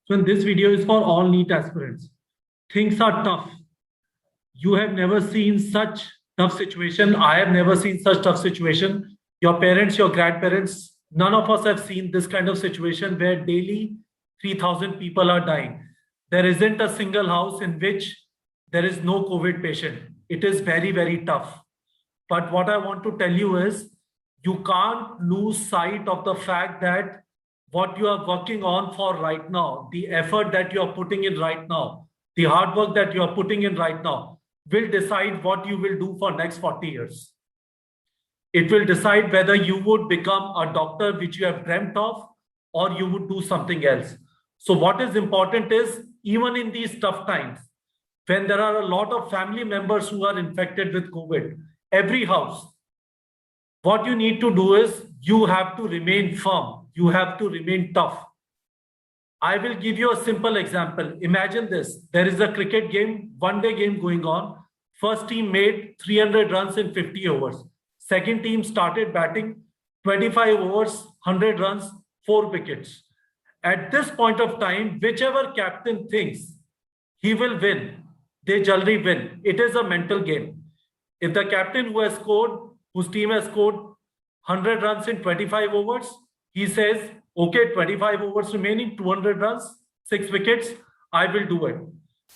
So in this video is for all NEET aspirants. Things are tough. You have never seen such tough situation. I have never seen such tough situation. Your parents, your grandparents, none of us have seen this kind of situation where daily 3,000 people are dying. There isn't a single house in which there is no COVID patient. It is very, very tough. But what I want to tell you is you can't lose sight of the fact that what you are working on for right now, the effort that you are putting in right now, the hard work that you are putting in right now will decide what you will do for next 40 years. It will decide whether you would become a doctor which you have dreamt of or you would do something else. So what is important is even in these tough times, when there are a lot of family members who are infected with COVID, every house, what you need to do is you have to remain firm. You have to remain tough. I will give you a simple example. Imagine this. There is a cricket game, one-day game going on. First team made 300 runs in 50 overs. Second team started batting 25 overs, 100 runs, 4 wickets. At this point of time, whichever captain thinks he will win, they jaldi win. It is a mental game. If the captain whose team has scored 100 runs in 25 overs, he says, okay, 25 overs remaining, 200 runs, 6 wickets, I will do it.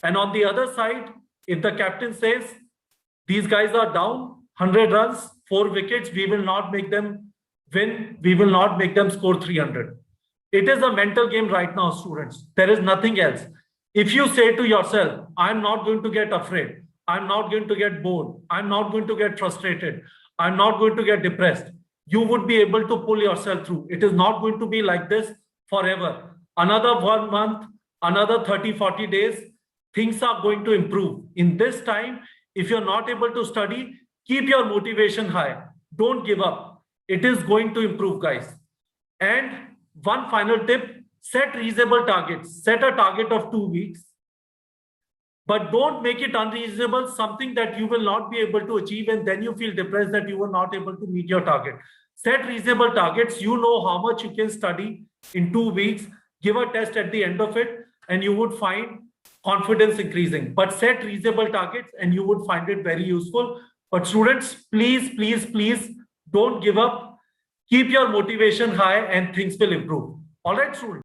And on the other side, if the captain says, these guys are down, 100 runs, 4 wickets, we will not make them win, we will not make them score 300. It is a mental game right now, students. There is nothing else. If you say to yourself, I'm not going to get afraid, I'm not going to get bored, I'm not going to get frustrated, I'm not going to get depressed, you would be able to pull yourself through. It is not going to be like this forever. Another 1 month, another 30, 40 days, things are going to improve. In this time, if you're not able to study, keep your motivation high. Don't give up. It is going to improve, guys. And one final tip, set reasonable targets. Set a target of 2 weeks. But don't make it unreasonable, something that you will not be able to achieve, and then you feel depressed that you were not able to meet your target. Set reasonable targets. You know how much you can study in 2 weeks. Give a test at the end of it, and you would find confidence increasing. But set reasonable targets, and you would find it very useful. But students, please, please, please don't give up. Keep your motivation high, and things will improve. All right, students.